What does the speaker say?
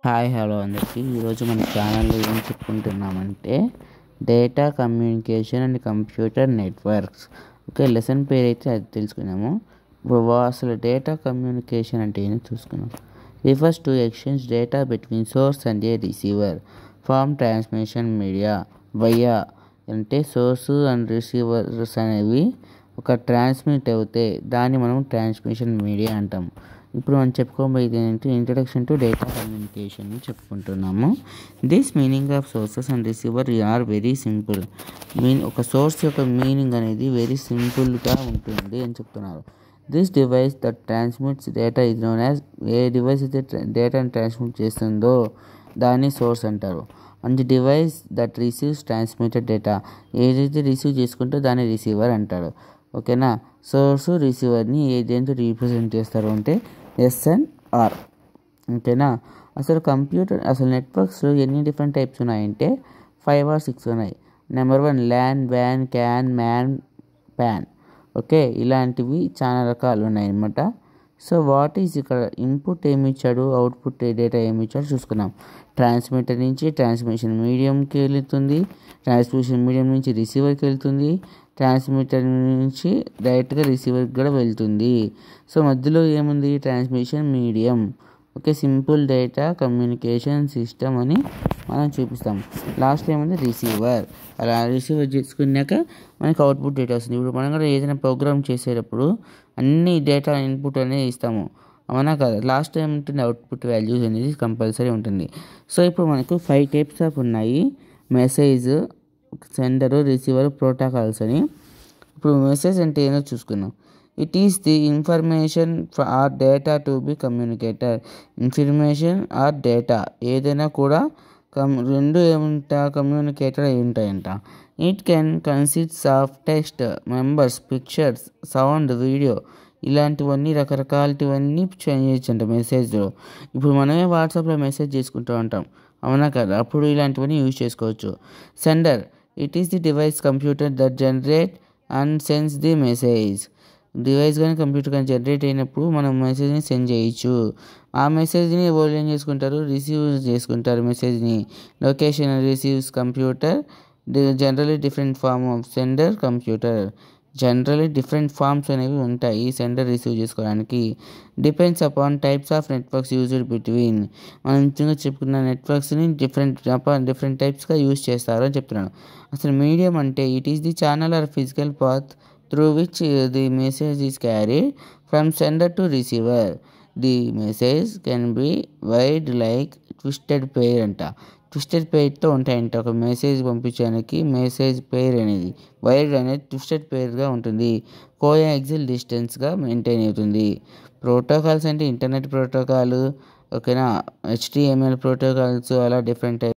Hi hello అందరికీ. ఈరోజు మన ఛానల్లో ఏం చెప్పుకుంటున్నామంటే data communication and computer networks. Okay, lesson పేరు అయితే అది తెలుసుకున్నాము. ఇప్పుడు అసలు డేటా కమ్యూనికేషన్ అంటే ఏంటో చూసుకున్నాం. Refers to exchange data between source and A receiver from transmission media via. అంటే సోర్స్ అండ్ రిసీవర్స్ అనేవి ఒక ట్రాన్స్మిట్ అవుతాయి, దాన్ని మనం ట్రాన్స్మిషన్ మీడియా అంటాం. ఇప్పుడు మనం చెప్పుకోబోయేది ఏంటంటే ఇంట్రడక్షన్ టు డేటా కమ్యూనికేషన్ చెప్పుకుంటున్నాము. This meaning of sources and receiver are very simple. ఒక సోర్స్ యొక్క మీనింగ్ అనేది వెరీ సింపుల్గా ఉంటుంది అని చెప్తున్నారు. This device that transmits data is known as. ఏ డివైస్ అయితే డేటాను ట్రాన్స్మిట్ చేస్తుందో దాన్ని సోర్స్ అంటారు. And the device that receives transmitted data, ఏదైతే రిసీవ్ చేసుకుంటే దాన్ని రిసీవర్ అంటారు. ఓకేనా. సోర్స్ రిసీవర్ని దేంతో రీప్రజెంట్ చేస్తారు అంటే ఎస్ అండ్ ఆర్. ఓకేనా. అసలు నెట్వర్క్స్ ఎన్ని డిఫరెంట్ టైప్స్ ఉన్నాయంటే 5 or 6 ఉన్నాయి. నెంబర్ 1 ల్యాన్, వ్యాన్, క్యాన్, మ్యాన్, ప్యాన్. ఓకే, ఇలాంటివి చాలా రకాలు ఉన్నాయి అన్నమాట. సో వాట్ ఈజ్ ఇక్కడ ఇన్పుట్ ఏమి ఇచ్చాడు, అవుట్పుట్ డేటా ఏమి ఇచ్చాడు చూసుకున్నాం. ట్రాన్స్మిటర్ నుంచి ట్రాన్స్మిషన్ మీడియంకి వెళుతుంది, ట్రాన్స్మిషన్ మీడియం నుంచి రిసీవర్కి వెళ్తుంది, ట్రాన్స్మిటర్ నుంచి డైరెక్ట్గా రిసీవర్కి కూడా వెళ్తుంది. సో మధ్యలో ఏముంది, transmission medium. Okay, simple data communication system అని మనం చూపిస్తాం. లాస్ట్లో ఏముంది, రిసీవర్. అలా రిసీవర్ చేసుకున్నాక మనకి అవుట్పుట్ డేటా వస్తుంది. ఇప్పుడు మనం కూడా ఏదైనా ప్రోగ్రామ్ చేసేటప్పుడు అన్ని డేటా ఇన్పుట్ అనేది ఇస్తాము, అవునా కదా. లాస్ట్ టైం ఉంటుంది అవుట్పుట్ వాల్యూస్ అనేది కంపల్సరీ ఉంటుంది. సో ఇప్పుడు మనకు 5 టైప్స్ ఆఫ్ ఉన్నాయి. మెసేజ్, సెండరు, రిసీవర్, ప్రోటోకాల్స్ అని. ఇప్పుడు మెసేజ్ అంటే ఏదో చూసుకున్నాం. It is the information are data to be communicated. Information are data ఏదైనా కూడా రెండు ఏముంటా కమ్యూనికేటెడ్ అయి ఉంటాయంట. It can consist of text, members, pictures, sound, video, ఇలాంటివన్నీ రకరకాలటివన్నీ చేయొచ్చు అంట మెసేజ్లో. ఇప్పుడు మనమే వాట్సాప్లో మెసేజ్ చేసుకుంటూ ఉంటాం, అవునా కదా. అప్పుడు ఇలాంటివన్నీ యూజ్ చేసుకోవచ్చు. Sender, it is the device computer that generate and sends the message. Device కానీ కంప్యూటర్ కానీ జనరేట్ అయినప్పుడు మనం మెసేజ్ని సెండ్ చేయొచ్చు. ఆ మెసేజ్ని వాళ్ళు ఏం చేసుకుంటారు, రిసీవ్ చేసుకుంటారు మెసేజ్ని. Location receives computer. Generally different form of sender computer. Generally different forms అనేవి ఉంటాయి సెండర్ రిసీవ్ చేసుకోవడానికి. Depends upon types of networks used between. మనం ఇంతగా చెప్పుకున్న నెట్వర్క్స్ని డిఫరెంట్ టైప్స్గా యూజ్ చేస్తారు అని చెప్తున్నాను. అసలు మీడియం అంటే it is the channel or physical path through which the message is carried from sender to receiver. The message can be wide like twisted pair అంట. Twisted పెయిర్తో ఉంటాయంట. ఒక మెసేజ్ పంపించడానికి మెసేజ్ పెయిర్ అనేది వైడ్ అనేది twisted పెయిర్గా ఉంటుంది. Coaxial డిస్టెన్స్గా maintain అవుతుంది. Protocols అంటే internet protocol, ఓకేనా, HTML ప్రోటోకాల్స్, అలా డిఫరెంట్